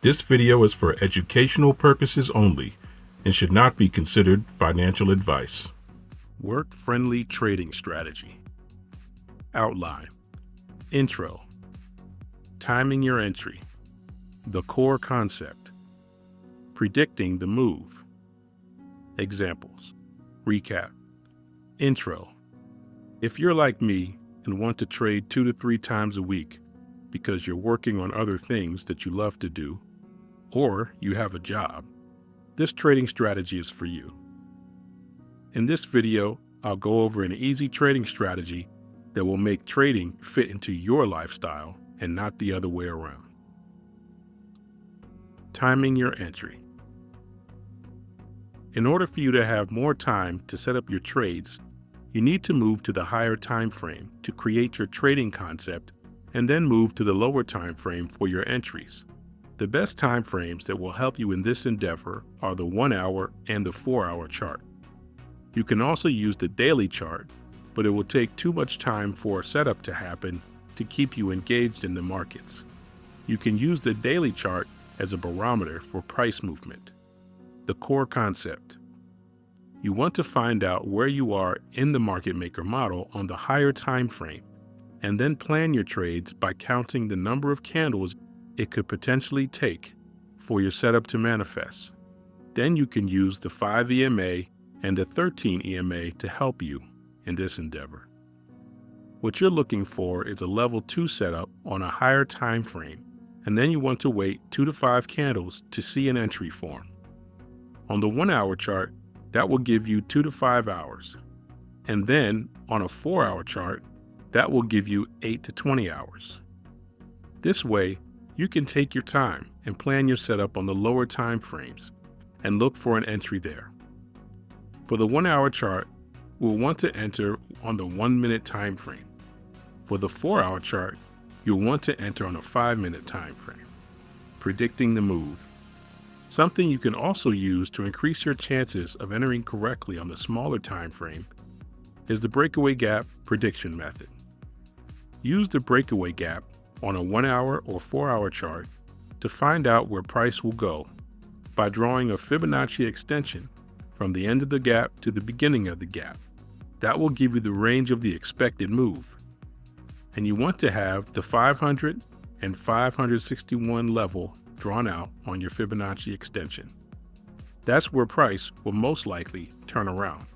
This video is for educational purposes only and should not be considered financial advice. Work-friendly trading strategy. Outline. Intro. Timing your entry. The core concept. Predicting the move. Examples. Recap. Intro. If you're like me and want to trade 2 to 3 times a week because you're working on other things that you love to do, or you have a job, this trading strategy is for you. In this video, I'll go over an easy trading strategy that will make trading fit into your lifestyle and not the other way around. Timing your entry. In order for you to have more time to set up your trades, you need to move to the higher time frame to create your trading concept and then move to the lower time frame for your entries. The best time frames that will help you in this endeavor are the 1 hour and the 4-hour chart. You can also use the daily chart, but it will take too much time for a setup to happen to keep you engaged in the markets. You can use the daily chart as a barometer for price movement. The core concept. You want to find out where you are in the market maker model on the higher time frame, and then plan your trades by counting the number of candles it could potentially take for your setup to manifest. Then you can use the 5 EMA and the 13 EMA to help you in this endeavor. What you're looking for is a level 2 setup on a higher time frame, and then you want to wait 2 to 5 candles to see an entry form. On the 1 hour chart, that will give you 2 to 5 hours. And then on a 4-hour chart, that will give you 8 to 20 hours. This way, you can take your time and plan your setup on the lower time frames and look for an entry there. For the 1-hour chart, we'll want to enter on the 1-minute time frame. For the 4-hour chart, you'll want to enter on a 5-minute time frame. Predicting the move. Something you can also use to increase your chances of entering correctly on the smaller time frame is the breakaway gap prediction method. Use the breakaway gap on a 1-hour or 4-hour chart to find out where price will go by drawing a Fibonacci extension from the end of the gap to the beginning of the gap. That will give you the range of the expected move. And you want to have the 500 and 561 level drawn out on your Fibonacci extension. That's where price will most likely turn around.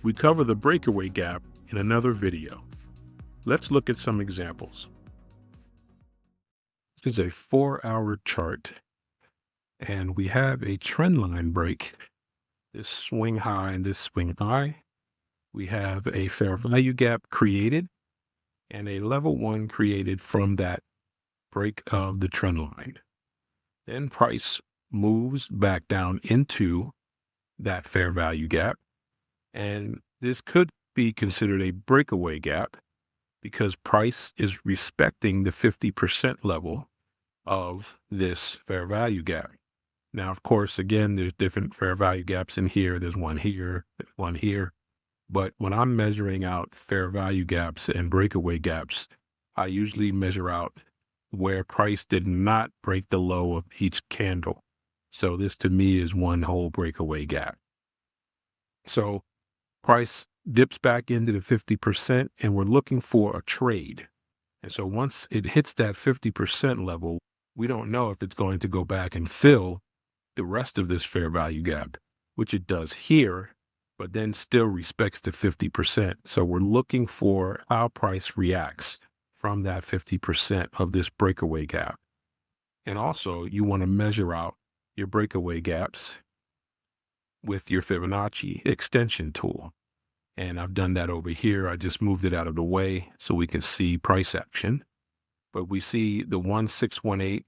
We cover the breakaway gap in another video. Let's look at some examples. This is a 4-hour chart, and we have a trend line break. This swing high and this swing high. We have a fair value gap created and a level 1 created from that break of the trend line. Then price moves back down into that fair value gap. And this could be considered a breakaway gap because price is respecting the 50% level of this fair value gap. Now, of course, again, there's different fair value gaps in here. There's one here, there's one here. But when I'm measuring out fair value gaps and breakaway gaps, I usually measure out where price did not break the low of each candle. So this to me is one whole breakaway gap. So price dips back into the 50% and we're looking for a trade. And so once it hits that 50% level, we don't know if it's going to go back and fill the rest of this fair value gap, which it does here, but then still respects the 50%. So we're looking for how price reacts from that 50% of this breakaway gap. And also you want to measure out your breakaway gaps with your Fibonacci extension tool. And I've done that over here. I just moved it out of the way so we can see price action. But we see the 1618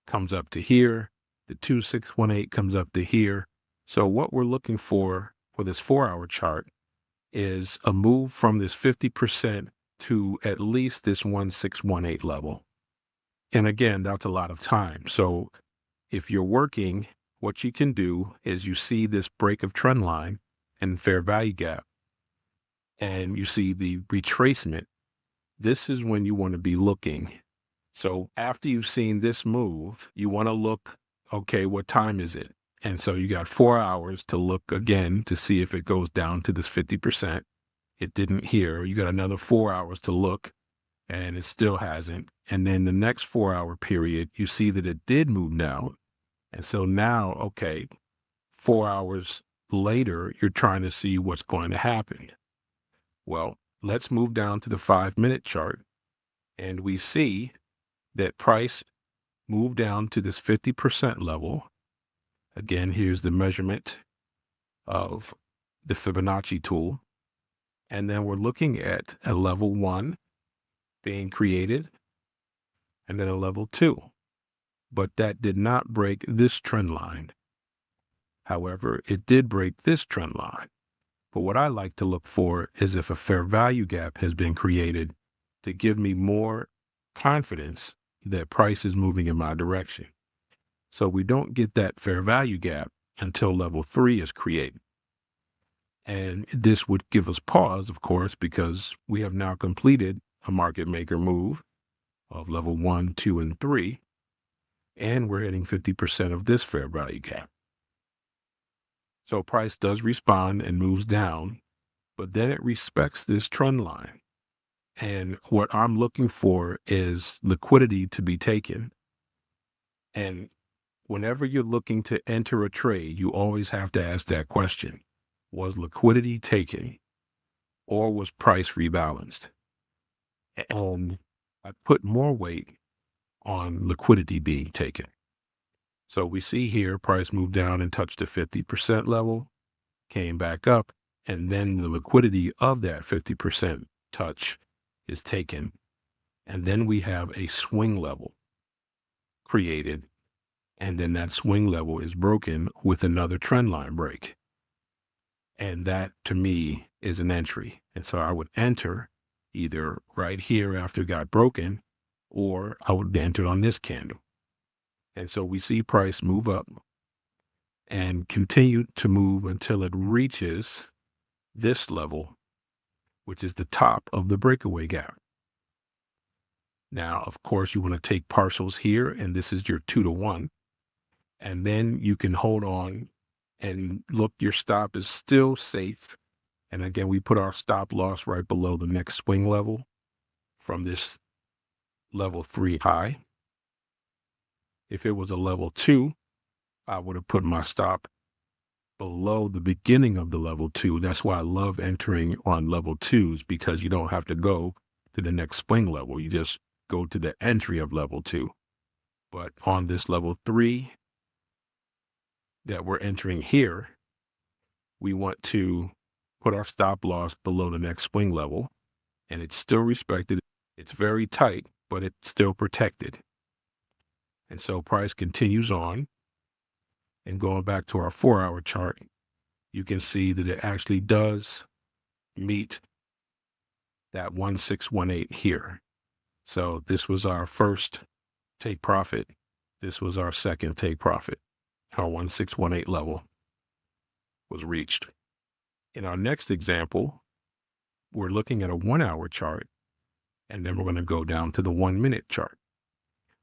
comes up to here. The 2618 comes up to here. So what we're looking for this 4-hour chart is a move from this 50% to at least this 1618 level. And again, that's a lot of time. So if you're working, what you can do is you see this break of trend line and fair value gap, and you see the retracement. This is when you want to be looking So after you've seen this move, you want to look, okay, what time is it? And so you got 4 hours to look again to see if it goes down to this 50%. It didn't here. You got another 4 hours to look and it still hasn't. And then the next 4 hour period, you see that it did move down. And so now, okay, 4 hours later, you're trying to see what's going to happen. Well, let's move down to the 5 minute chart and we see that price moved down to this 50% level. Again, here's the measurement of the Fibonacci tool. And then we're looking at a level 1 being created and then a level 2. But that did not break this trend line. However, it did break this trend line. But what I like to look for is if a fair value gap has been created to give me more confidence that price is moving in my direction. So we don't get that fair value gap until level 3 is created. And this would give us pause, of course, because we have now completed a market maker move of level 1, 2, and 3, and we're hitting 50% of this fair value gap. So price does respond and moves down, but then it respects this trend line. And what I'm looking for is liquidity to be taken. And whenever you're looking to enter a trade, you always have to ask that question. Was liquidity taken or was price rebalanced? And I put more weight on liquidity being taken. So we see here price moved down and touched the 50% level, came back up, and then the liquidity of that 50% touch is taken. And then we have a swing level created. And then that swing level is broken with another trend line break. And that to me is an entry. And so I would enter either right here after it got broken, or I would enter on this candle. And so we see price move up and continue to move until it reaches this level, which is the top of the breakaway gap. Now, of course, you want to take partials here, and this is your 2-to-1. And then you can hold on and look, your stop is still safe. And again, we put our stop loss right below the next swing level from this level 3 high. If it was a level 2, I would have put my stop below the beginning of the level 2. That's why I love entering on level 2s, because you don't have to go to the next swing level. You just go to the entry of level 2. But on this level 3 that we're entering here, we want to put our stop loss below the next swing level, and it's still respected. It's very tight, but it's still protected. And so price continues on. And going back to our 4-hour chart, you can see that it actually does meet that 1618 here. So this was our first take profit. This was our second take profit. Our 1618 level was reached. In our next example, we're looking at a 1-hour chart, and then we're going to go down to the 1-minute chart.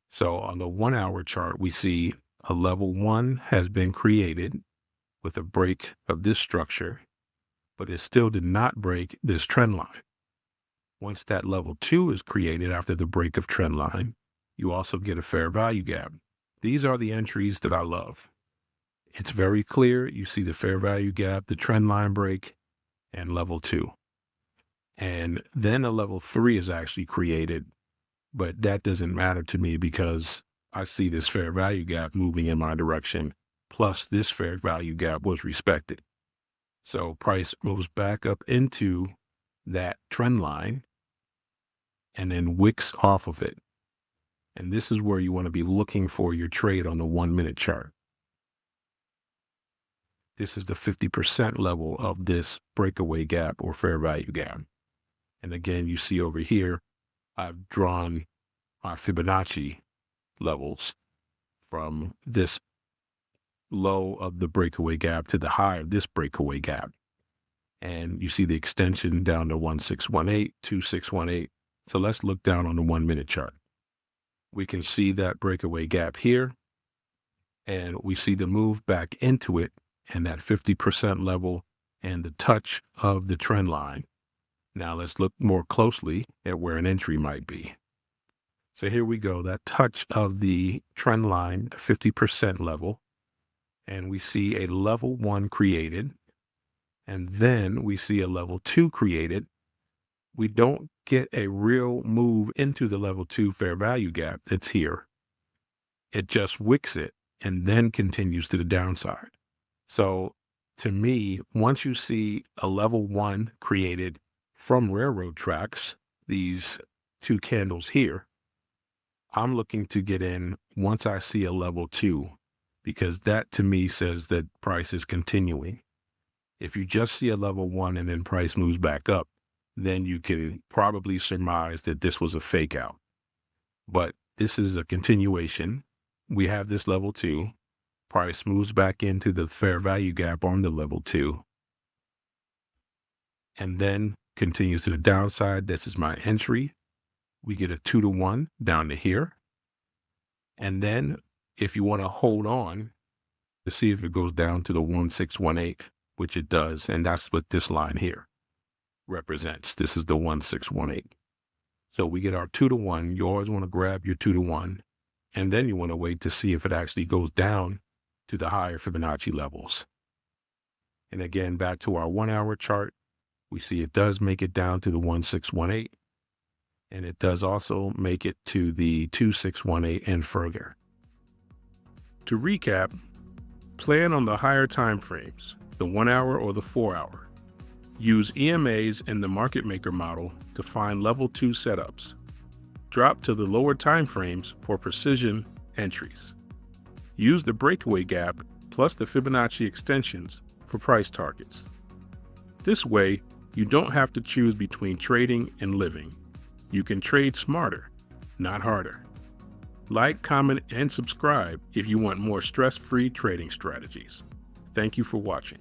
So on the 1-hour chart, we see a level 1 has been created with a break of this structure, but it still did not break this trend line. Once that level 2 is created after the break of trend line, you also get a fair value gap. These are the entries that I love. It's very clear. You see the fair value gap, the trend line break, and level 2. And then a level 3 is actually created, but that doesn't matter to me because I see this fair value gap moving in my direction, plus this fair value gap was respected. So price moves back up into that trend line and then wicks off of it. And this is where you want to be looking for your trade on the 1-minute chart. This is the 50% level of this breakaway gap or fair value gap. And again, you see over here, I've drawn my Fibonacci levels from this low of the breakaway gap to the high of this breakaway gap. And you see the extension down to 1618, 2618. So let's look down on the 1-minute chart. We can see that breakaway gap here, and we see the move back into it and that 50% level and the touch of the trend line. Now let's look more closely at where an entry might be. So here we go, that touch of the trend line, 50% level, and we see a level 1 created, and then we see a level 2 created. We don't get a real move into the level 2 fair value gap that's here. It just wicks it and then continues to the downside. So to me, once you see a level 1 created from railroad tracks, these 2 candles here, I'm looking to get in once I see a level 2, because that to me says that price is continuing. If you just see a level 1 and then price moves back up, then you can probably surmise that this was a fake out. But this is a continuation. We have this level 2. Price moves back into the fair value gap on the level 2, and then continues to the downside. This is my entry. We get a 2-to-1 down to here. And then if you want to hold on to see if it goes down to the 1618, which it does, and that's what this line here represents. This is the 1618. So we get our 2-to-1. You always want to grab your 2-to-1, and then you want to wait to see if it actually goes down to the higher Fibonacci levels. And again, back to our 1-hour chart, we see it does make it down to the 1618, and it does also make it to the 2618 and further. To recap, plan on the higher time frames, the 1-hour or the 4-hour. Use EMAs in the market maker model to find level 2 setups. Drop to the lower time frames for precision entries. Use the breakaway gap plus the Fibonacci extensions for price targets. This way, you don't have to choose between trading and living. You can trade smarter, not harder. Like, comment, and subscribe if you want more stress-free trading strategies. Thank you for watching.